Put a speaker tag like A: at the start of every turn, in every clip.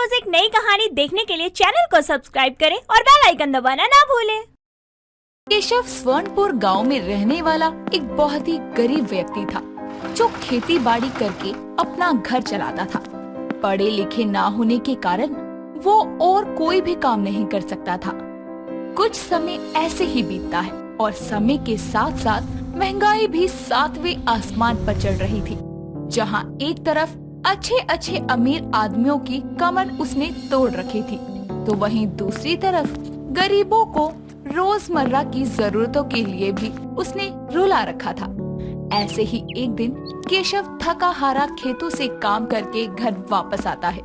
A: रोज एक नई कहानी देखने के लिए चैनल को सब्सक्राइब करें और बेल आइकन दबाना ना भूलें।
B: केशव स्वर्णपुर गांव में रहने वाला एक बहुत ही गरीब व्यक्ति था, जो खेती बाड़ी करके अपना घर चलाता था। पढ़े लिखे ना होने के कारण वो और कोई भी काम नहीं कर सकता था। कुछ समय ऐसे ही बीतता है और समय के साथ साथ महंगाई भी 7वें आसमान पर चढ़ रही थी। जहां एक तरफ अच्छे अच्छे अमीर आदमियों की कमर उसने तोड़ रखी थी, तो वहीं दूसरी तरफ गरीबों को रोजमर्रा की जरूरतों के लिए भी उसने रुला रखा था। ऐसे ही एक दिन केशव थका हारा खेतों से काम करके घर वापस आता है,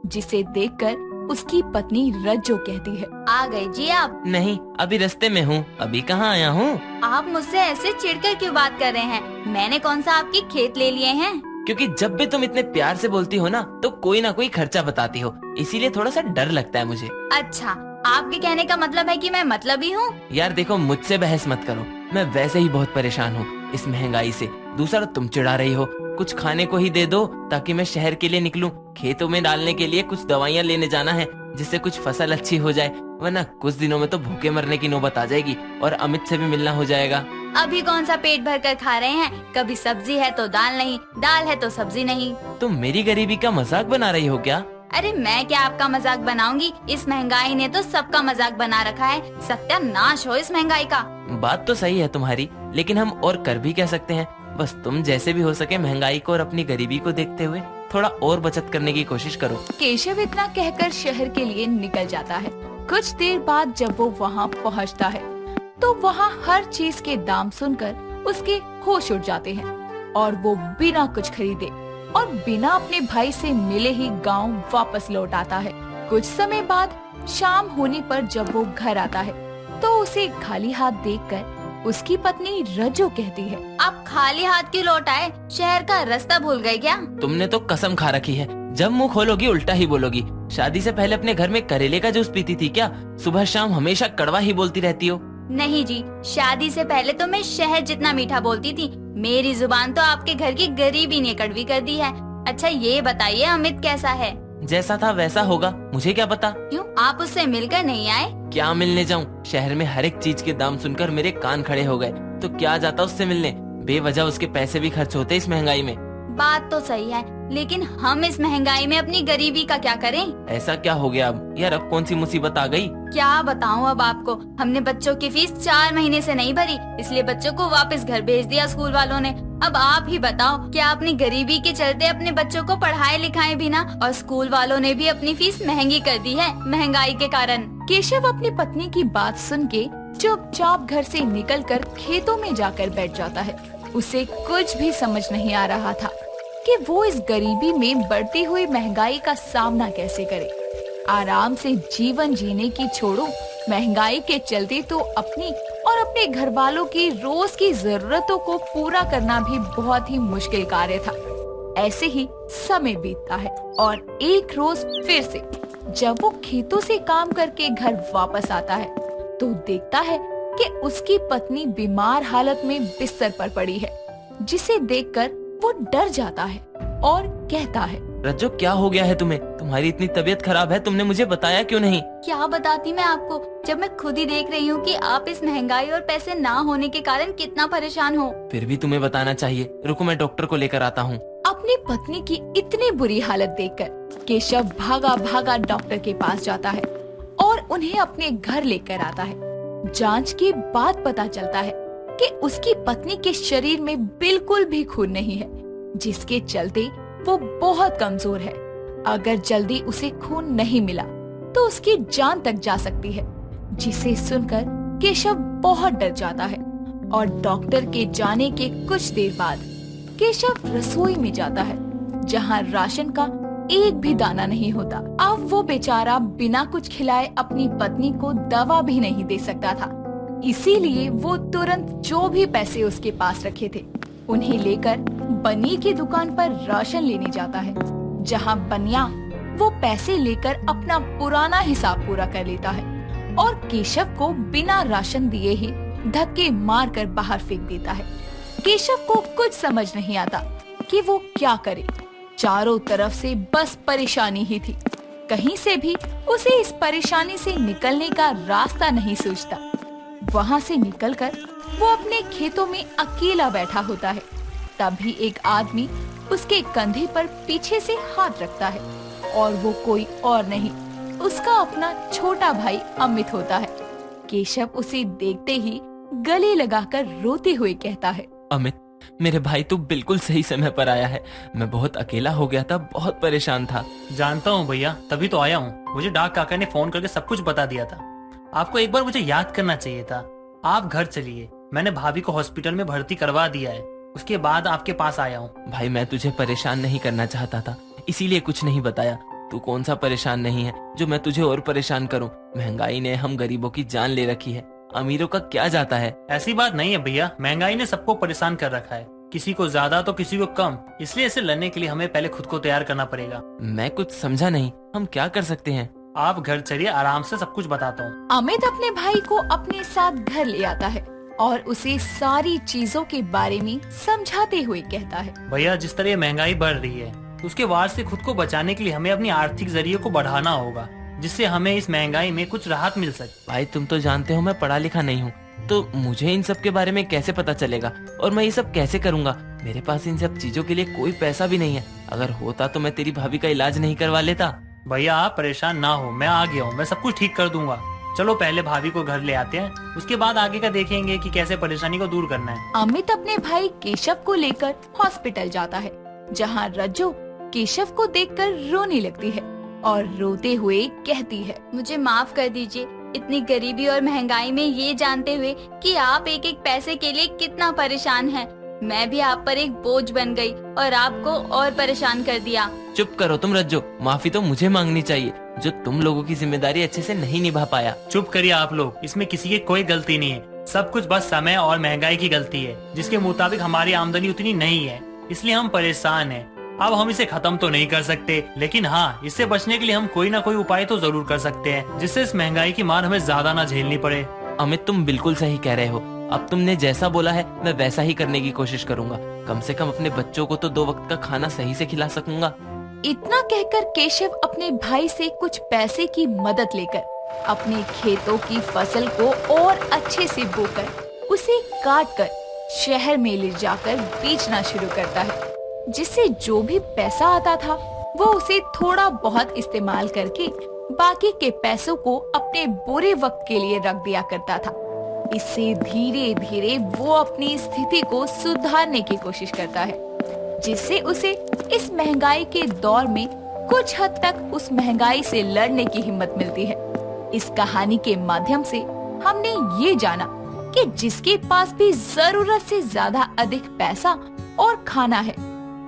B: जिसे देखकर उसकी पत्नी रज्जो कहती है,
C: आ गए जी आप?
D: नहीं, अभी रास्ते में हूँ। अभी कहाँ आया हूँ?
C: आप मुझसे ऐसे चिढ़कर क्यों बात कर रहे हैं? मैंने कौन सा आपके खेत ले लिए हैं?
D: क्योंकि जब भी तुम इतने प्यार से बोलती हो ना, तो कोई ना कोई खर्चा बताती हो, इसीलिए थोड़ा सा डर लगता है मुझे।
C: अच्छा, आपके कहने का मतलब है कि मैं मतलबी हूँ?
D: यार देखो, मुझसे बहस मत करो, मैं वैसे ही बहुत परेशान हूँ इस महंगाई से। दूसरा तुम चिढ़ा रही हो। कुछ खाने को ही दे दो ताकि मैं शहर के लिए निकलूं। खेतों में डालने के लिए कुछ दवाइयाँ लेने जाना है, जिससे कुछ फसल अच्छी हो जाए, वरना कुछ दिनों में तो भूखे मरने की नौबत आ जाएगी और अमित से भी मिलना हो जाएगा।
C: अभी कौन सा पेट भर कर खा रहे हैं? कभी सब्जी है तो दाल नहीं, दाल है तो सब्जी नहीं।
D: तुम मेरी गरीबी का मजाक बना रही हो क्या?
C: अरे मैं क्या आपका मजाक बनाऊंगी? इस महंगाई ने तो सबका मजाक बना रखा है। सत्यानाश हो इस महंगाई का।
D: बात तो सही है तुम्हारी, लेकिन हम और कर भी क्या सकते हैं? बस तुम जैसे भी हो सके महंगाई को और अपनी गरीबी को देखते हुए थोड़ा और बचत करने की कोशिश करो।
B: केशव इतना कहकर शहर के लिए निकल जाता है। कुछ देर बाद जब वो वहाँ पहुँचता है, तो वहाँ हर चीज के दाम सुनकर उसके होश उड़ जाते हैं और वो बिना कुछ खरीदे और बिना अपने भाई से मिले ही गांव वापस लौट आता है। कुछ समय बाद शाम होने पर जब वो घर आता है, तो उसे खाली हाथ देखकर उसकी पत्नी रज्जो कहती है,
C: आप खाली हाथ क्यों लौट आए? शहर का रास्ता भूल गए क्या?
D: तुमने तो कसम खा रखी है, जब मुंह खोलोगी उल्टा ही बोलोगी। शादी से पहले अपने घर में करेले का जूस पीती थी क्या? सुबह शाम हमेशा कड़वा ही बोलती रहती हो।
C: नहीं जी, शादी से पहले तो मैं शहद जितना मीठा बोलती थी। मेरी जुबान तो आपके घर की गरीबी ने कड़वी कर दी है। अच्छा ये बताइए, अमित कैसा है?
D: जैसा था वैसा होगा, मुझे क्या पता।
C: क्यों, आप उससे मिलकर नहीं आए?
D: क्या मिलने जाऊं? शहर में हर एक चीज के दाम सुनकर मेरे कान खड़े हो गए, तो क्या जाता उससे मिलने। बेवजह उसके पैसे भी खर्च होते इस महंगाई में।
C: बात तो सही है, लेकिन हम इस महंगाई में अपनी गरीबी का क्या करें?
D: ऐसा क्या हो गया अब? यार अब कौन सी मुसीबत आ गई?
C: क्या बताऊं अब आपको। हमने बच्चों की फीस 4 महीने से नहीं भरी, इसलिए बच्चों को वापस घर भेज दिया स्कूल वालों ने। अब आप ही बताओ, क्या अपनी गरीबी के चलते अपने बच्चों को पढ़ाए लिखाए भी ना, और स्कूल वालों ने भी अपनी फीस महंगी कर दी है महंगाई के कारण।
B: केशव अपनी पत्नी की बात सुन के चुपचाप घर से निकलकर खेतों में जाकर बैठ जाता है। उसे कुछ भी समझ नहीं आ रहा था कि वो इस गरीबी में बढ़ती हुई महंगाई का सामना कैसे करे। आराम से जीवन जीने की छोड़ो, महंगाई के चलते तो अपनी और अपने घर वालों की रोज की जरूरतों को पूरा करना भी बहुत ही मुश्किल कार्य था। ऐसे ही समय बीतता है और एक रोज फिर से जब वो खेतों से काम करके घर वापस आता है, तो देखता है कि उसकी पत्नी बीमार हालत में बिस्तर पर पड़ी है, जिसे देखकर वो डर जाता है और कहता है,
D: रज्जो क्या हो गया है तुम्हें? तुम्हारी इतनी तबीयत खराब है, तुमने मुझे बताया क्यों नहीं?
C: क्या बताती मैं आपको, जब मैं खुद ही देख रही हूँ कि आप इस महंगाई और पैसे ना होने के कारण कितना परेशान हो।
D: फिर भी तुम्हें बताना चाहिए। रुको, मैं डॉक्टर को लेकर आता हूँ।
B: अपनी पत्नी की इतनी बुरी हालत देखकर केशव भागा भागा डॉक्टर के पास जाता है और उन्हें अपने घर लेकर आता है। जांच के बाद पता चलता है कि उसकी पत्नी के शरीर में बिल्कुल भी खून नहीं है, जिसके चलते वो बहुत कमजोर है। अगर जल्दी उसे खून नहीं मिला तो उसकी जान तक जा सकती है, जिसे सुनकर केशव बहुत डर जाता है और डॉक्टर के जाने के कुछ देर बाद केशव रसोई में जाता है, जहां राशन का एक भी दाना नहीं होता। अब वो बेचारा बिना कुछ खिलाए अपनी पत्नी को दवा भी नहीं दे सकता था, इसीलिए वो तुरंत जो भी पैसे उसके पास रखे थे उन्हें लेकर बनी की दुकान पर राशन लेने जाता है, जहां बनिया वो पैसे लेकर अपना पुराना हिसाब पूरा कर लेता है और केशव को बिना राशन दिए ही धक्के मारकर बाहर फेंक देता है। केशव को कुछ समझ नहीं आता कि वो क्या करे। चारों तरफ से बस परेशानी ही थी। कहीं से भी उसे इस परेशानी से निकलने का रास्ता नहीं सूझता। वहाँ से निकलकर वो अपने खेतों में अकेला बैठा होता है। तभी एक आदमी उसके कंधे पर पीछे से हाथ रखता है और वो कोई और नहीं, उसका अपना छोटा भाई अमित होता है। केशव उसे देखते ही गले लगाकर रोते हुए कहता है,
D: अमित, मेरे भाई तू बिल्कुल सही समय पर आया है। मैं बहुत अकेला हो गया था, बहुत परेशान था।
E: जानता हूँ भैया, तभी तो आया हूँ। मुझे डाक काका ने फोन करके सब कुछ बता दिया था। आपको एक बार मुझे याद करना चाहिए था। आप घर चलिए, मैंने भाभी को हॉस्पिटल में भर्ती करवा दिया है। उसके बाद आपके पास आया हूँ।
D: भाई मैं तुझे परेशान नहीं करना चाहता था, इसीलिए कुछ नहीं बताया। तू कौन सा परेशान नहीं है जो मैं तुझे और परेशान करूं। महंगाई ने हम गरीबों की जान ले रखी है, अमीरों का क्या जाता है।
E: ऐसी बात नहीं है भैया, महंगाई ने सबको परेशान कर रखा है, किसी को ज्यादा तो किसी को कम। इसलिए इसे लड़ने के लिए हमें पहले खुद को तैयार करना पड़ेगा।
D: मैं कुछ समझा नहीं, हम क्या कर सकते हैं?
E: आप घर चलिए, आराम से सब कुछ बताता हूँ।
B: अमित अपने भाई को अपने साथ घर ले आता है और उसे सारी चीजों के बारे में समझाते हुए कहता है,
E: भैया जिस तरह महंगाई बढ़ रही है, उसके वार से खुद को बचाने के लिए हमें अपनी आर्थिक जरिए को बढ़ाना होगा, जिससे हमें इस महंगाई में कुछ राहत मिल सके।
D: भाई तुम तो जानते हो मैं पढ़ा लिखा नहीं हूँ, तो मुझे इन सब के बारे में कैसे पता चलेगा और मैं ये सब कैसे करूँगा? मेरे पास इन सब चीजों के लिए कोई पैसा भी नहीं है। अगर होता तो मैं तेरी भाभी का इलाज नहीं करवा लेता।
E: भैया आप परेशान ना हो, मैं आ गया हूँ, मैं सब कुछ ठीक कर दूंगा। चलो पहले भाभी को घर ले आते हैं, उसके बाद आगे का देखेंगे कि कैसे परेशानी को दूर करना है।
B: अमित अपने भाई केशव को लेकर हॉस्पिटल जाता है, जहाँ रज्जो केशव को देखकर रोने लगती है और रोते हुए कहती है,
C: मुझे माफ कर दीजिए, इतनी गरीबी और महंगाई में ये जानते हुए कि आप एक एक पैसे के लिए कितना परेशान हैं, मैं भी आप पर एक बोझ बन गई और आपको और परेशान कर दिया।
D: चुप करो तुम रज्जो, माफी तो मुझे मांगनी चाहिए जो तुम लोगों की जिम्मेदारी अच्छे से नहीं निभा पाया।
E: चुप करिए आप लोग, इसमें किसी की कोई गलती नहीं है। सब कुछ बस समय और महंगाई की गलती है, जिसके मुताबिक हमारी आमदनी उतनी नहीं है, इसलिए हम परेशान हैं। अब हम इसे खत्म तो नहीं कर सकते, लेकिन हाँ, इससे बचने के लिए हम कोई ना कोई उपाय तो जरूर कर सकते हैं, जिससे इस महंगाई की मार हमें ज्यादा ना झेलनी पड़े।
D: अमित तुम बिल्कुल सही कह रहे हो। अब तुमने जैसा बोला है मैं वैसा ही करने की कोशिश करूंगा। कम से कम अपने बच्चों को तो 2 वक्त का खाना सही से खिला सकूंगा।
B: इतना कहकर केशव अपने भाई से कुछ पैसे की मदद लेकर अपने खेतों की फसल को और अच्छे से बोकर उसे काट कर शहर में ले जाकर बेचना शुरू करता है, जिससे जो भी पैसा आता था वो उसे थोड़ा बहुत इस्तेमाल करके बाकी के पैसों को अपने बुरे वक्त के लिए रख दिया करता था। इससे धीरे धीरे वो अपनी स्थिति को सुधारने की कोशिश करता है, जिससे उसे इस महंगाई के दौर में कुछ हद तक उस महंगाई से लड़ने की हिम्मत मिलती है। इस कहानी के माध्यम से हमने ये जाना कि जिसके पास भी जरूरत से ज्यादा अधिक पैसा और खाना है,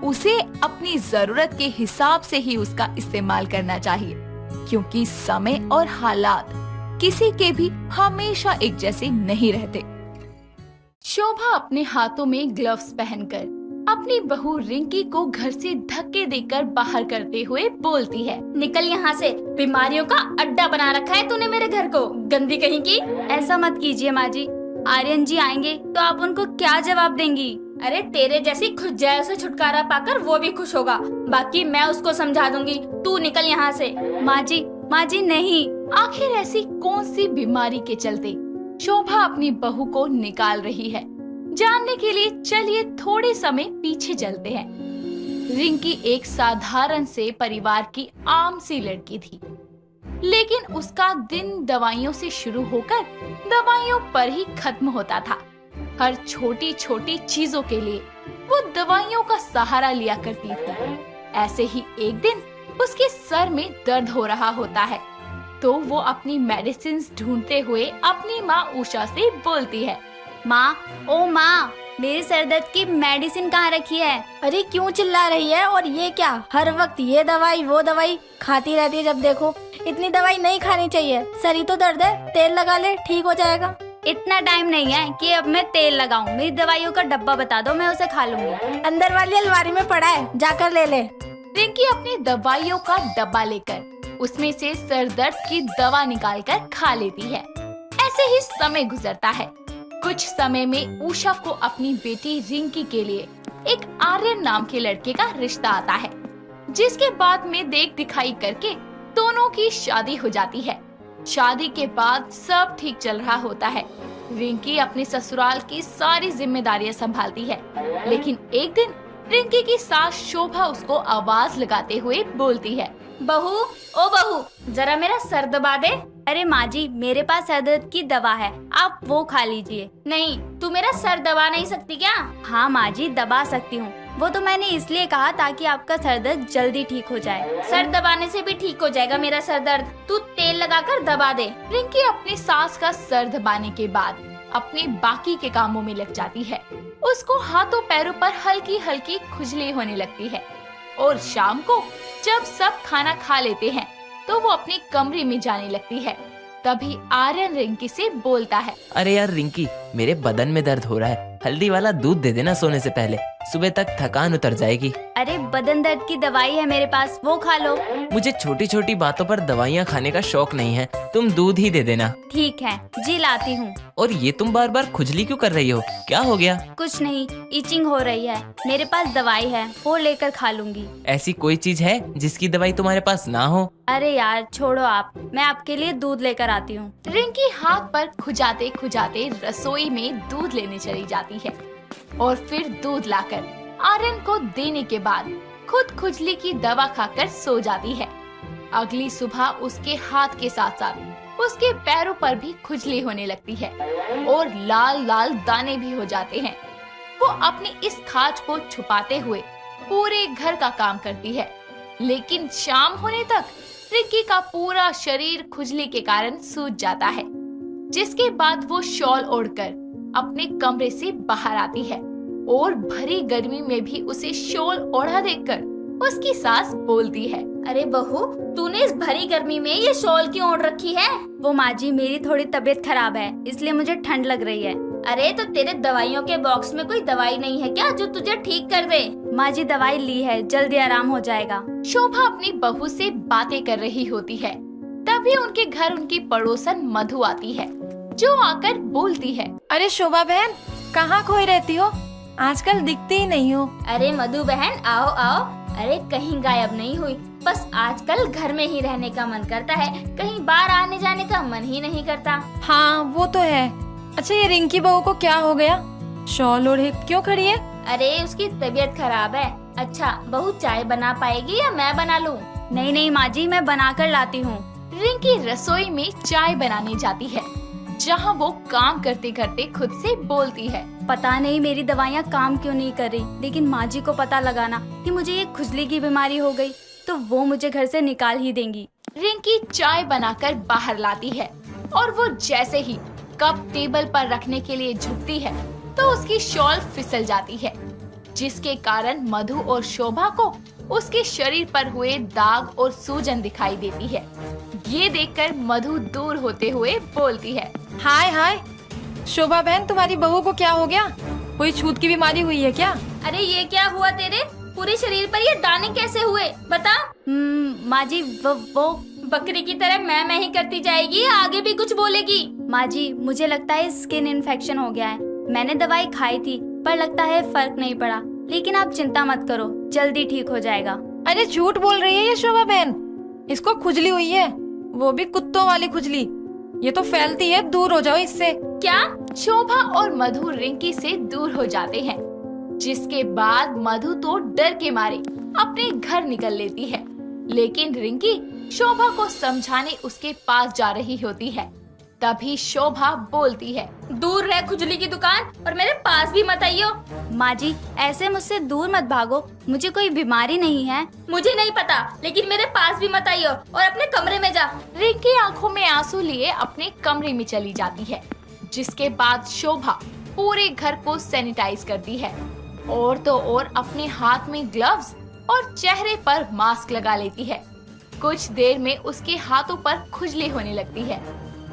B: उसे अपनी जरूरत के हिसाब से ही उसका इस्तेमाल करना चाहिए, क्योंकि समय और हालात किसी के भी हमेशा एक जैसे नहीं रहते। शोभा अपने हाथों में ग्लव्स पहनकर अपनी बहू रिंकी को घर से धक्के देकर बाहर करते हुए बोलती है,
A: निकल यहाँ से, बीमारियों का अड्डा बना रखा है तूने मेरे घर को, गंदी कहीं की।
C: ऐसा मत कीजिए माँ जी, आर्यन जी आएंगे तो आप उनको क्या जवाब देंगी?
A: अरे तेरे जैसी खुजजाए से छुटकारा पाकर वो भी खुश होगा, बाकी मैं उसको समझा दूंगी, तू निकल यहाँ से।
C: माँ जी नहीं।
B: आखिर ऐसी कौन सी बीमारी के चलते शोभा अपनी बहू को निकाल रही है, जानने के लिए चलिए थोड़े समय पीछे चलते हैं। रिंकी एक साधारण से परिवार की आम सी लड़की थी, लेकिन उसका दिन दवाइयों से शुरू होकर दवाइयों पर ही खत्म होता था। हर छोटी छोटी चीजों के लिए वो दवाइयों का सहारा लिया करती थी। ऐसे ही एक दिन उसके सर में दर्द हो रहा होता है, तो वो अपनी मेडिसिन ढूंढते हुए अपनी माँ उषा से बोलती है,
C: माँ, ओ माँ, मेरे सर दर्द की मेडिसिन कहाँ रखी है?
A: अरे क्यों चिल्ला रही है? और ये क्या, हर वक्त ये दवाई वो दवाई खाती रहती है जब देखो। इतनी दवाई नहीं खानी चाहिए, सर ही तो दर्द है, तेल लगा ले, ठीक हो जाएगा।
C: इतना टाइम नहीं है कि अब मैं तेल लगाऊं। मेरी दवाइयों का डब्बा बता दो, मैं उसे खा लूंगी।
A: अंदर वाली अलमारी में पड़ा है, जाकर ले ले।
B: रिंकी अपनी दवाइयों का डब्बा लेकर उसमें से सर दर्द की दवा निकालकर खा लेती है। ऐसे ही समय गुजरता है। कुछ समय में उषा को अपनी बेटी रिंकी के लिए एक आर्यन नाम के लड़के का रिश्ता आता है, जिसके बाद में देख दिखाई करके दोनों की शादी हो जाती है। शादी के बाद सब ठीक चल रहा होता है। रिंकी अपने ससुराल की सारी जिम्मेदारियां संभालती है, लेकिन एक दिन रिंकी की सास शोभा उसको आवाज लगाते हुए बोलती है,
C: बहू, ओ बहू, जरा मेरा सर दबा दे। अरे माँ जी, मेरे पास सर दर्द की दवा है, आप वो खा लीजिए। नहीं, तू मेरा सर दबा नहीं सकती क्या? हाँ माँ जी, दबा सकती हूँ। वो तो मैंने इसलिए कहा ताकि आपका सर दर्द जल्दी ठीक हो जाए। सर दबाने से भी ठीक हो जाएगा मेरा सर दर्द। तू तेल लगाकर दबा दे।
B: रिंकी अपनी सास का सर दबाने के बाद अपने बाकी के कामों में लग जाती है। उसको हाथों पैरों पर हल्की हल्की खुजली होने लगती है और शाम को जब सब खाना खा लेते हैं तो वो अपने कमरे में जाने लगती है। तभी आर्यन रिंकी से बोलता है,
D: अरे यार रिंकी, मेरे बदन में दर्द हो रहा है, हल्दी वाला दूध दे देना सोने से पहले, सुबह तक थकान उतर जाएगी।
C: अरे बदन दर्द की दवाई है मेरे पास, वो खा लो।
D: मुझे छोटी छोटी बातों पर दवाइयाँ खाने का शौक नहीं है, तुम दूध ही दे देना।
C: ठीक है जी, लाती हूँ।
D: और ये तुम बार बार खुजली क्यों कर रही हो, क्या हो गया?
C: कुछ नहीं, इचिंग हो रही है। मेरे पास दवाई है, वो लेकर खा लूंगी।
D: ऐसी कोई चीज है जिसकी दवाई तुम्हारे पास ना हो?
C: अरे यार छोड़ो आप, मैं आपके लिए दूध लेकर आती हूँ।
B: रिंकी हाथ पर खुजाते खुजाते रसोई में दूध लेने चली जाती है और फिर दूध लाकर आर्यन को देने के बाद खुद खुजली की दवा खाकर सो जाती है। अगली सुबह उसके हाथ के साथ साथ उसके पैरों पर भी खुजली होने लगती है और लाल लाल दाने भी हो जाते हैं। वो अपनी इस खाज को छुपाते हुए पूरे घर का काम करती है, लेकिन शाम होने तक रिंकी का पूरा शरीर खुजली के कारण सूज जाता है। जिसके बाद वो शॉल ओढ़कर अपने कमरे से बाहर आती है और भरी गर्मी में भी उसे शॉल ओढ़ा देखकर उसकी सास बोलती है,
C: अरे बहू, तूने इस भरी गर्मी में ये शॉल क्यों ओढ़ रखी है? वो माँ जी, मेरी थोड़ी तबीयत खराब है, इसलिए मुझे ठंड लग रही है। अरे तो तेरे दवाइयों के बॉक्स में कोई दवाई नहीं है क्या जो तुझे ठीक कर दे? माँ जी, दवाई ली है, जल्दी आराम हो जाएगा।
B: शोभा अपनी बहू से बातें कर रही होती है। तभी उनके घर उनकी पड़ोसन मधु आती है, जो आकर बोलती है,
A: अरे शोभा बहन, कहाँ खोई रहती हो? आजकल दिखती ही नहीं हो।
C: अरे मधु बहन, आओ आओ। अरे कहीं गायब नहीं हुई, बस आजकल घर में ही रहने का मन करता है, कहीं बाहर आने जाने का मन ही नहीं करता।
A: हाँ वो तो है। अच्छा, ये रिंकी बहू को क्या हो गया? शॉल ओढ़े क्यों खड़ी है?
C: अरे उसकी तबीयत खराब है। अच्छा बहू, चाय बना पाएगी या मैं बना लूं? नहीं नहीं माँ जी, मैं बना कर लाती हूँ।
B: रिंकी रसोई में चाय बनाने जाती है, जहाँ वो काम करते करते खुद से बोलती है,
C: पता नहीं मेरी दवाइयाँ काम क्यों नहीं कर रही, लेकिन माँ जी को पता लगाना कि मुझे ये खुजली की बीमारी हो गई तो वो मुझे घर से निकाल ही देंगी।
B: रिंकी चाय बनाकर बाहर लाती है और वो जैसे ही कप टेबल पर रखने के लिए झुकती है तो उसकी शॉल फिसल जाती है, जिसके कारण मधु और शोभा को उसके शरीर पर हुए दाग और सूजन दिखाई देती है। ये देखकर मधु दूर होते हुए बोलती है,
A: हाय हाय शोभा बहन, तुम्हारी बहू को क्या हो गया? कोई छूत की बीमारी हुई है क्या?
C: अरे ये क्या हुआ तेरे पूरे शरीर पर, ये दाने कैसे हुए बता? माँ जी, वो बकरी की तरह मैं ही करती जाएगी, आगे भी कुछ बोलेगी? माँ जी, मुझे लगता है स्किन इन्फेक्शन हो गया है। मैंने दवाई खाई थी पर लगता है फर्क नहीं पड़ा, लेकिन आप चिंता मत करो, जल्दी ठीक हो जाएगा।
A: अरे झूठ बोल रही है ये शोभा बहन, इसको खुजली हुई है, वो भी कुत्तों वाली खुजली। ये तो फैलती है, दूर हो जाओ इससे।
B: क्या? शोभा और मधु रिंकी से दूर हो जाते हैं, जिसके बाद मधु तो डर के मारे अपने घर निकल लेती है, लेकिन रिंकी शोभा को समझाने उसके पास जा रही होती है। तभी शोभा बोलती है,
C: दूर रह खुजली की दुकान, और मेरे पास भी मत आइयो। माँ जी, ऐसे मुझसे दूर मत भागो, मुझे कोई बीमारी नहीं है। मुझे नहीं पता, लेकिन मेरे पास भी मत आइयो और अपने कमरे में जा।
B: रिंकी आंखों में आंसू लिए अपने कमरे में चली जाती है, जिसके बाद शोभा पूरे घर को सैनिटाइज करती है और तो और अपने हाथ में ग्लव्स और चेहरे पर मास्क लगा लेती है। कुछ देर में उसके हाथों पर खुजली होने लगती है।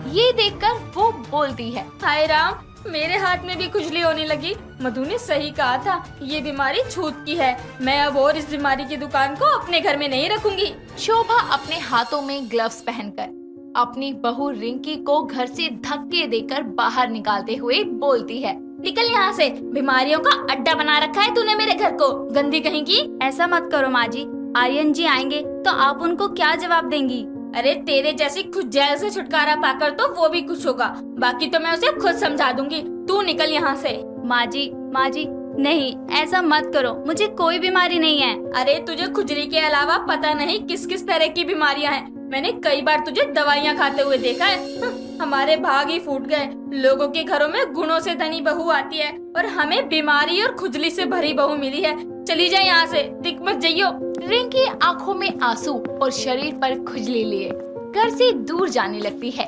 B: ये देखकर वो बोलती है,
C: हाय राम, मेरे हाथ में भी खुजली होने लगी। मधु ने सही कहा था, ये बीमारी छूत की है। मैं अब और इस बीमारी की दुकान को अपने घर में नहीं रखूंगी।
B: शोभा अपने हाथों में ग्लव्स पहनकर अपनी बहू रिंकी को घर से धक्के देकर बाहर निकालते हुए बोलती है,
C: निकल यहाँ से, बीमारियों का अड्डा बना रखा है तूने मेरे घर को, गंदी कहीं की। ऐसा मत करो माँ जी, आर्यन जी आएंगे तो आप उनको क्या जवाब देंगी? अरे तेरे जैसी खुद जेल से छुटकारा पाकर तो वो भी खुश होगा, बाकी तो मैं उसे खुद समझा दूंगी। तू निकल यहाँ से। माँ जी नहीं, ऐसा मत करो, मुझे कोई बीमारी नहीं है। अरे तुझे खुजली के अलावा पता नहीं किस किस तरह की बीमारियाँ हैं। मैंने कई बार तुझे दवाइयाँ खाते हुए देखा है। हमारे भाग ही फूट गए। लोगों के घरों में गुणों से धनी बहू आती है और हमें बीमारी और खुजली से भरी बहू मिली है। चली जाए यहाँ से, दिख मत जाइयो।
B: रिंकी आंखों में आंसू और शरीर पर खुजली लिए घर से दूर जाने लगती है।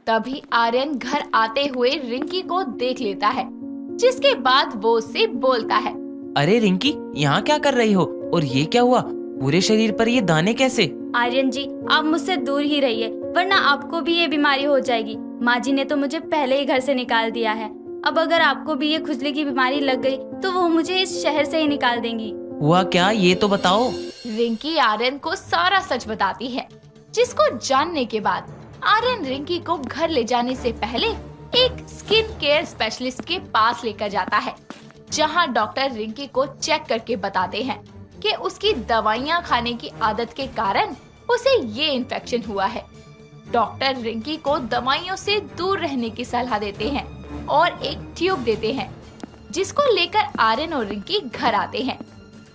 B: तभी आर्यन घर आते हुए रिंकी को देख लेता है, जिसके बाद वो उससे बोलता है,
D: अरे रिंकी, यहाँ क्या कर रही हो? और ये क्या हुआ? पूरे शरीर पर ये दाने कैसे?
C: आर्यन जी, आप मुझसे दूर ही रहिए, वरना आपको भी ये बीमारी हो जाएगी। माँ जी ने तो मुझे पहले ही घर से निकाल दिया है। अब अगर आपको भी ये खुजली की बीमारी लग गई तो वो मुझे इस शहर से ही निकाल देंगी।
D: हुआ क्या, ये तो बताओ।
B: रिंकी आर्यन को सारा सच बताती है, जिसको जानने के बाद आर्यन रिंकी को घर ले जाने से पहले एक स्किन केयर स्पेशलिस्ट के पास लेकर जाता है, जहां डॉक्टर रिंकी को चेक करके बताते हैं कि उसकी दवाइयां खाने की आदत के कारण उसे ये इन्फेक्शन हुआ है। डॉक्टर रिंकी को दवाइयों से दूर रहने की सलाह देते हैं और एक ट्यूब देते हैं, जिसको लेकर आर्यन और रिंकी घर आते हैं,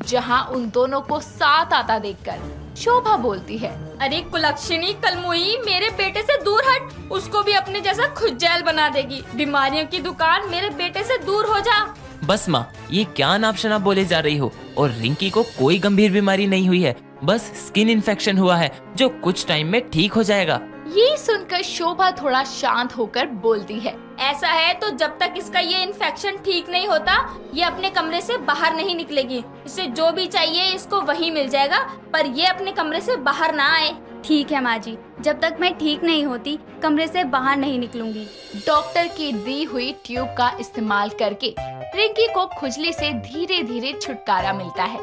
B: जहां उन दोनों को साथ आता देखकर शोभा बोलती है,
C: अरे कुलक्षणी कलमुही, मेरे बेटे से दूर हट, उसको भी अपने जैसा खुजैल बना देगी। बीमारियों की दुकान, मेरे बेटे से दूर हो जा।
D: बस माँ, ये क्या नाप शनाप बोले जा रही हो? और रिंकी को कोई गंभीर बीमारी नहीं हुई है, बस स्किन इन्फेक्शन हुआ है जो कुछ टाइम में ठीक हो जाएगा।
B: ये सुनकर शोभा थोड़ा शांत होकर बोलती है,
C: ऐसा है तो जब तक इसका ये इन्फेक्शन ठीक नहीं होता, ये अपने कमरे से बाहर नहीं निकलेगी। इसे जो भी चाहिए इसको वही मिल जाएगा, पर ये अपने कमरे से बाहर ना आए। ठीक है माँ जी, जब तक मैं ठीक नहीं होती कमरे से बाहर नहीं निकलूंगी।
B: डॉक्टर की दी हुई ट्यूब का इस्तेमाल करके रिंकी को खुजली से धीरे धीरे छुटकारा मिलता है,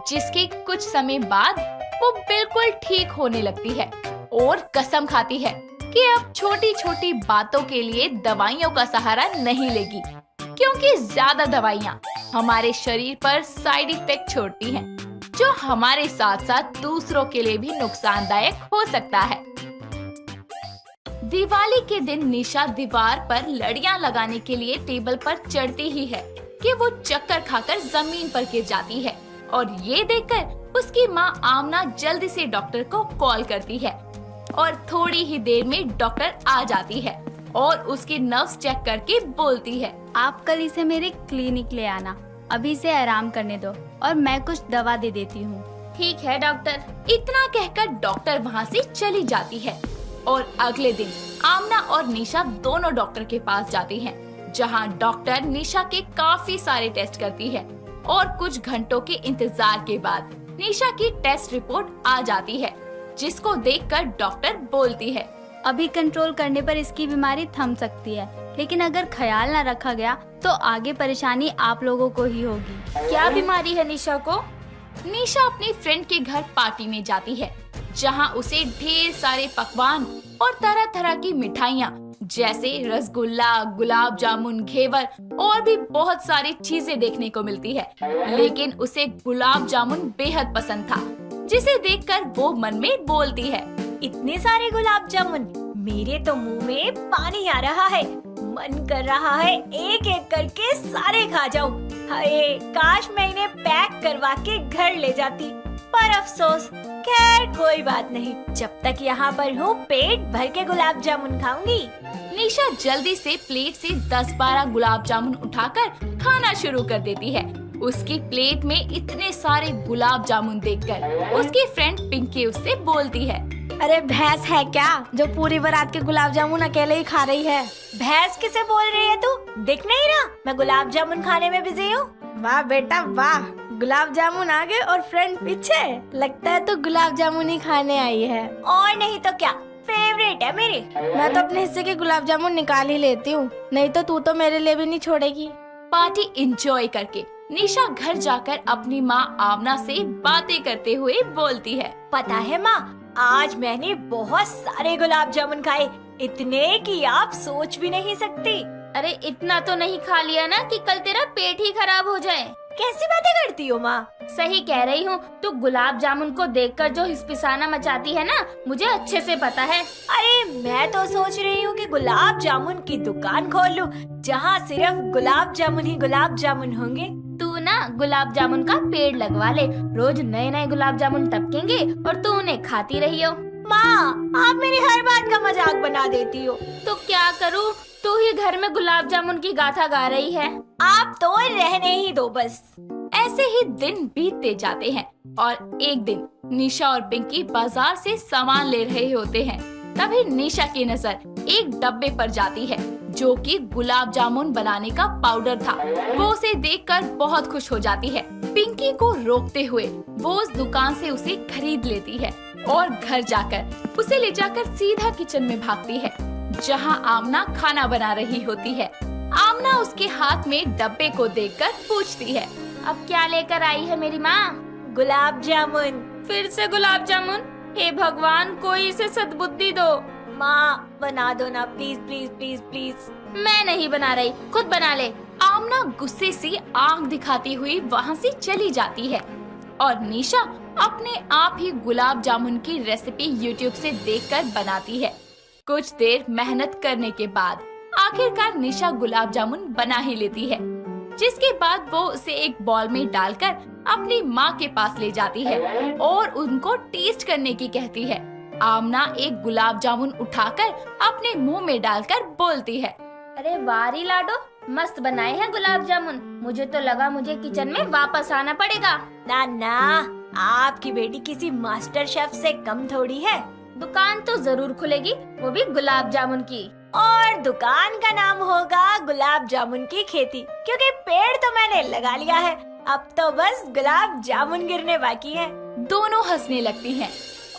B: जिसके कुछ समय बाद वो बिल्कुल ठीक होने लगती है और कसम खाती है कि अब छोटी छोटी बातों के लिए दवाइयों का सहारा नहीं लेगी, क्योंकि ज्यादा दवाइयाँ हमारे शरीर पर साइड इफेक्ट छोड़ती हैं, जो हमारे साथ साथ दूसरों के लिए भी नुकसानदायक हो सकता है। दिवाली के दिन निशा दीवार पर लड़ियां लगाने के लिए टेबल पर चढ़ती ही है कि वो चक्कर खाकर जमीन पर गिर जाती है, और ये देखकर उसकी माँ आमना जल्दी से डॉक्टर को कॉल करती है और थोड़ी ही देर में डॉक्टर आ जाती है और उसकी नर्व्स चेक करके बोलती है,
C: आप कल इसे मेरे क्लिनिक ले आना, अभी से आराम करने दो और मैं कुछ दवा दे देती हूँ। ठीक है डॉक्टर।
B: इतना कहकर डॉक्टर वहाँ से चली जाती है और अगले दिन आमना और निशा दोनों डॉक्टर के पास जाती हैं, जहाँ डॉक्टर निशा के काफी सारे टेस्ट करती है और कुछ घंटों के इंतजार के बाद निशा की टेस्ट रिपोर्ट आ जाती है, जिसको देखकर डॉक्टर बोलती है,
C: अभी कंट्रोल करने पर इसकी बीमारी थम सकती है, लेकिन अगर ख्याल न रखा गया तो आगे परेशानी आप लोगों को ही होगी। क्या बीमारी है निशा को?
B: निशा अपनी फ्रेंड के घर पार्टी में जाती है, जहां उसे ढेर सारे पकवान और तरह तरह की मिठाइयाँ जैसे रसगुल्ला, गुलाब जामुन, घेवर और भी बहुत सारी चीजें देखने को मिलती है, लेकिन उसे गुलाब जामुन बेहद पसंद था, जिसे देखकर वो मन में बोलती है,
F: इतने सारे गुलाब जामुन, मेरे तो मुंह में पानी आ रहा है, मन कर रहा है एक एक करके सारे खा जाऊं। हाय, काश मैं इन्हें पैक करवा के घर ले जाती, पर अफसोस, खैर कोई बात नहीं, जब तक यहाँ पर हूँ पेट भर के गुलाब जामुन खाऊंगी।
B: निशा जल्दी से प्लेट से 10-12 गुलाब जामुन उठाकर खाना शुरू कर देती है। उसकी प्लेट में इतने सारे गुलाब जामुन देखकर उसकी फ्रेंड पिंकी उससे बोलती है,
A: अरे भैंस है क्या जो पूरी बारात के गुलाब जामुन अकेले ही खा रही है?
F: भैंस किसे बोल रही है तू? दिख नहीं रहा मैं गुलाब जामुन खाने में बिजी हूँ।
A: वाह बेटा वाह, गुलाब जामुन आगे और फ्रेंड पीछे, लगता है तो गुलाब जामुन ही खाने आई है।
F: और नहीं तो क्या, फेवरेट है मेरे।
A: मैं तो अपने हिस्से के गुलाब जामुन निकाल ही लेती हूँ, नहीं तो तू तो मेरे लिए भी नहीं छोड़ेगी।
B: पार्टी एंजॉय करके निशा घर जाकर अपनी माँ आमना से बातें करते हुए बोलती है,
F: पता है माँ, आज मैंने बहुत सारे गुलाब जामुन खाए, इतने कि आप सोच भी नहीं सकती।
C: अरे इतना तो नहीं खा लिया ना कि कल तेरा पेट ही खराब हो जाए।
F: कैसी बातें करती हो माँ,
C: सही कह रही हूँ। तू गुलाब जामुन को देखकर जो हिसपिसाना मचाती है ना, मुझे अच्छे से पता है।
F: अरे मैं तो सोच रही हूँ कि गुलाब जामुन की दुकान खोल लूं, जहाँ सिर्फ गुलाब जामुन ही गुलाब जामुन होंगे।
C: तू ना गुलाब जामुन का पेड़ लगवा ले, रोज नए नए गुलाब जामुन टपकेंगे और तू उन्हें खाती रही हो।
F: माँ, आप मेरी हर बात का मजाक बना देती हो।
C: तो क्या करूँ, तू ही घर में गुलाब जामुन की गाथा गा रही है।
F: आप तो रहने ही दो बस।
B: ऐसे ही दिन बीतते जाते हैं और एक दिन निशा और पिंकी बाजार से सामान ले रहे होते हैं। तभी निशा की नजर एक डब्बे पर जाती है जो कि गुलाब जामुन बनाने का पाउडर था। वो उसे देखकर बहुत खुश हो जाती है। पिंकी को रोकते हुए वो उस दुकान से उसे खरीद लेती है और घर जाकर उसे ले जाकर सीधा किचन में भागती है, जहां आमना खाना बना रही होती है। आमना उसके हाथ में डब्बे को देखकर पूछती है,
C: अब क्या लेकर आई है मेरी माँ?
F: गुलाब जामुन।
C: फिर से गुलाब जामुन? हे भगवान, कोई इसे सद्बुद्धि दो।
F: माँ बना दो ना, प्लीज प्लीज प्लीज प्लीज।
C: मैं नहीं बना रही, खुद बना ले।
B: आमना गुस्से से आंख दिखाती हुई वहाँ से चली जाती है और निशा अपने आप ही गुलाब जामुन की रेसिपी YouTube से देखकर बनाती है। कुछ देर मेहनत करने के बाद आखिरकार निशा गुलाब जामुन बना ही लेती है, जिसके बाद वो उसे एक बॉल में डालकर अपनी माँ के पास ले जाती है और उनको टेस्ट करने की कहती है। आमना एक गुलाब जामुन उठाकर अपने मुंह में डालकर बोलती है,
C: अरे वारी लाडो, मस्त बनाए हैं गुलाब जामुन। मुझे तो लगा मुझे किचन में वापस आना पड़ेगा।
F: ना ना, आपकी बेटी किसी मास्टर शेफ से कम थोड़ी है।
C: दुकान तो जरूर खुलेगी, वो भी गुलाब जामुन की।
F: और दुकान का नाम होगा गुलाब जामुन की खेती, क्योंकि पेड़ तो मैंने लगा लिया है। अब तो बस गुलाब जामुन गिरने बाकी है।
B: दोनों हंसने लगती हैं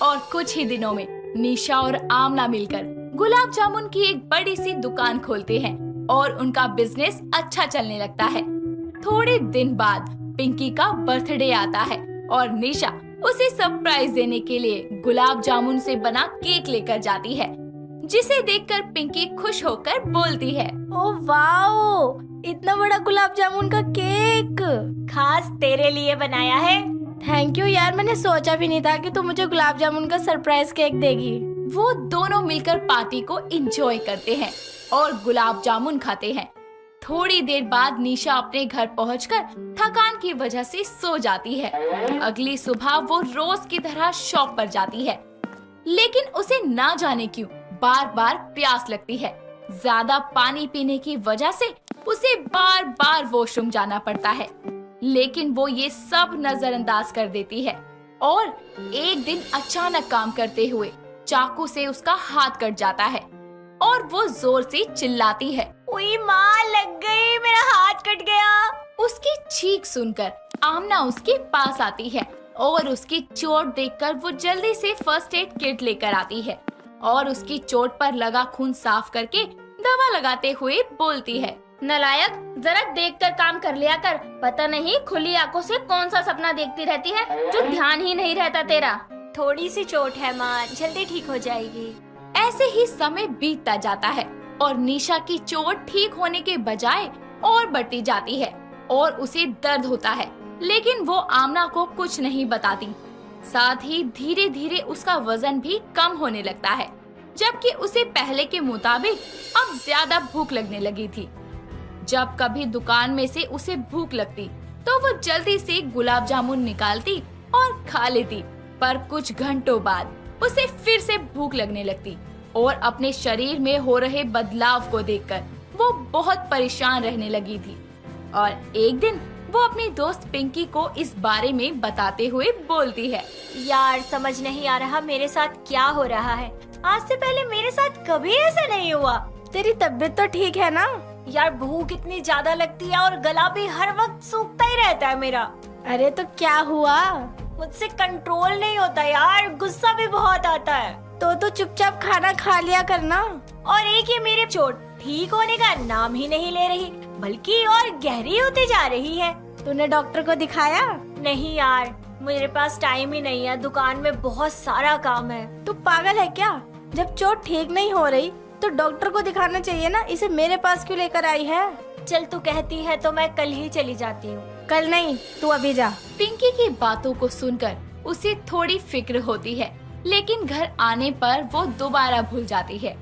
B: और कुछ ही दिनों में निशा और आमना मिलकर गुलाब जामुन की एक बड़ी सी दुकान खोलते हैं और उनका बिजनेस अच्छा चलने लगता है। थोड़े दिन बाद पिंकी का बर्थडे आता है और निशा उसे सरप्राइज देने के लिए गुलाब जामुन से बना केक लेकर जाती है, जिसे देखकर पिंकी खुश होकर बोलती है,
A: ओ वाओ, इतना बड़ा गुलाब जामुन का केक
F: खास तेरे लिए बनाया है।
A: थैंक यू यार, मैंने सोचा भी नहीं था कि तू मुझे गुलाब जामुन का सरप्राइज केक देगी।
B: वो दोनों मिलकर पार्टी को एंजॉय करते हैं और गुलाब जामुन खाते हैं। थोड़ी देर बाद निशा अपने घर पहुंचकर थकान की वजह से सो जाती है। अगली सुबह वो रोज की तरह शॉप पर जाती है, लेकिन उसे ना जाने क्यों बार बार प्यास लगती है। ज्यादा पानी पीने की वजह से उसे बार बार वॉशरूम जाना पड़ता है, लेकिन वो ये सब नजरअंदाज कर देती है और एक दिन अचानक काम करते हुए चाकू से उसका हाथ कट जाता है और वो जोर से चिल्लाती है,
F: उई माँ, लग गई, मेरा हाथ कट गया।
B: उसकी चीख सुनकर आमना उसके पास आती है और उसकी चोट देखकर वो जल्दी से फर्स्ट एड किट लेकर आती है और उसकी चोट पर लगा खून साफ करके दवा लगाते हुए बोलती है,
C: नलायक, जरा देखकर काम कर लिया कर। पता नहीं खुली आंखों से कौन सा सपना देखती रहती है जो ध्यान ही नहीं रहता तेरा।
F: थोड़ी सी चोट है माँ, जल्दी ठीक हो जाएगी।
B: ऐसे ही समय बीतता जाता है और निशा की चोट ठीक होने के बजाय और बढ़ती जाती है और उसे दर्द होता है, लेकिन वो आमना को कुछ नहीं बताती। साथ ही धीरे धीरे उसका वजन भी कम होने लगता है, जबकि उसे पहले के मुताबिक अब ज्यादा भूख लगने लगी थी। जब कभी दुकान में से उसे भूख लगती तो वो जल्दी से गुलाब जामुन निकालती और खा लेती, पर कुछ घंटों बाद उसे फिर से भूख लगने लगती और अपने शरीर में हो रहे बदलाव को देखकर वो बहुत परेशान रहने लगी थी। और एक दिन वो अपनी दोस्त पिंकी को इस बारे में बताते हुए बोलती है,
F: यार समझ नहीं आ रहा मेरे साथ क्या हो रहा है। आज से पहले मेरे साथ कभी ऐसा नहीं हुआ।
A: तेरी तबीयत तो ठीक है ना?
F: यार भूख इतनी ज्यादा लगती है और गला भी हर वक्त सूखता ही रहता है मेरा।
A: अरे तो क्या हुआ?
F: मुझसे कंट्रोल नहीं होता यार, गुस्सा भी बहुत आता है।
A: तो चुपचाप खाना खा लिया करना।
F: और एक ये मेरे चोट ठीक होने का नाम ही नहीं ले रही, बल्कि और गहरी होती जा रही है।
A: तूने डॉक्टर को दिखाया?
F: नहीं यार, मेरे पास टाइम ही नहीं है, दुकान में बहुत सारा काम है।
A: तू पागल है क्या? जब चोट ठीक नहीं हो रही तो डॉक्टर को दिखाना चाहिए ना, इसे मेरे पास क्यों लेकर आई है?
F: चल तू कहती है तो मैं कल ही चली जाती हूँ।
A: कल नहीं, तू अभी जा।
B: पिंकी की बातों को सुनकर उसे थोड़ी फिक्र होती है, लेकिन घर आने पर वो दोबारा भूल जाती है।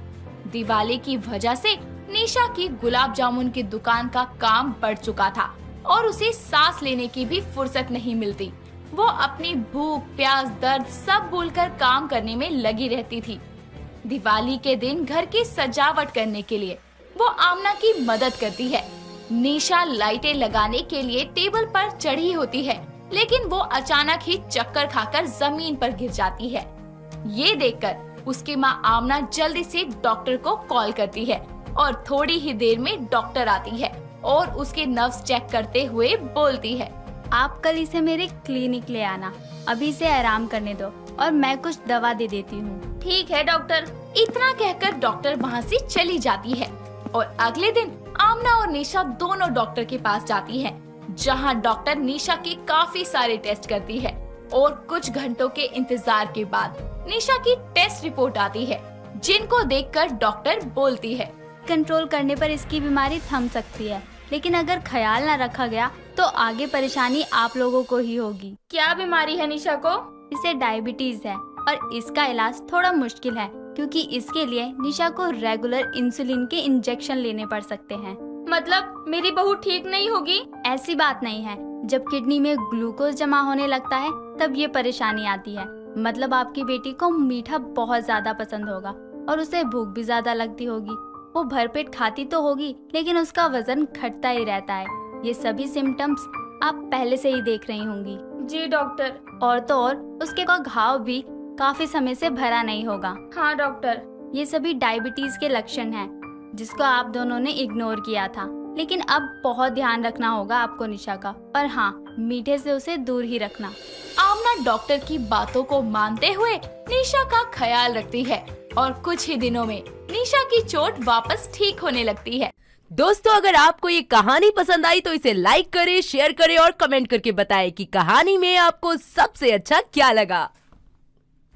B: दिवाली की वजह से निशा की गुलाब जामुन की दुकान का काम बढ़ चुका था और उसे सांस लेने की भी फुर्सत नहीं मिलती। वो अपनी भूख, प्यास, दर्द सब भूलकर काम करने में लगी रहती थी। दिवाली के दिन घर की सजावट करने के लिए वो आमना की मदद करती है। निशा लाइटें लगाने के लिए टेबल पर चढ़ी होती है, लेकिन वो अचानक ही चक्कर खाकर जमीन पर गिर जाती है। ये देखकर उसकी माँ आमना जल्दी से डॉक्टर को कॉल करती है और थोड़ी ही देर में डॉक्टर आती है और उसके नर्व्स चेक करते हुए बोलती है,
C: आप कल इसे मेरे क्लिनिक ले आना, अभी इसे आराम करने दो और मैं कुछ दवा दे देती हूँ।
B: ठीक है डॉक्टर। इतना कहकर डॉक्टर वहाँ से चली जाती है और अगले दिन आमना और निशा दोनों डॉक्टर के पास जाती हैं, जहाँ डॉक्टर निशा के काफी सारे टेस्ट करती है और कुछ घंटों के इंतजार के बाद निशा की टेस्ट रिपोर्ट आती है, जिनको देखकर डॉक्टर बोलती है,
C: कंट्रोल करने पर इसकी बीमारी थम सकती है, लेकिन अगर ख्याल न रखा गया तो आगे परेशानी आप लोगों को ही होगी।
B: क्या बीमारी है निशा को?
C: इसे डायबिटीज है और इसका इलाज थोड़ा मुश्किल है, क्योंकि इसके लिए निशा को रेगुलर इंसुलिन के इंजेक्शन लेने पड़ सकते हैं।
B: मतलब मेरी बहू ठीक नहीं होगी?
C: ऐसी बात नहीं है, जब किडनी में ग्लूकोज जमा होने लगता है तब ये परेशानी आती है। मतलब आपकी बेटी को मीठा बहुत ज्यादा पसंद होगा और उसे भूख भी ज्यादा लगती होगी। वो भरपेट खाती तो होगी, लेकिन उसका वजन घटता ही रहता है। ये सभी सिम्टम्स आप पहले से ही देख रही होंगी।
B: जी डॉक्टर।
C: और तो और उसके का घाव भी काफी समय से भरा नहीं होगा।
B: हाँ डॉक्टर।
C: ये सभी डायबिटीज के लक्षण हैं, जिसको आप दोनों ने इग्नोर किया था, लेकिन अब बहुत ध्यान रखना होगा आपको निशा का। और हाँ, मीठे से उसे दूर ही रखना।
B: आमना डॉक्टर की बातों को मानते हुए निशा का ख्याल रखती है और कुछ ही दिनों में निशा की चोट वापस ठीक होने लगती है।
G: दोस्तों, अगर आपको ये कहानी पसंद आई तो इसे लाइक करें, शेयर करें और कमेंट करके बताएं कि कहानी में आपको सबसे अच्छा क्या लगा।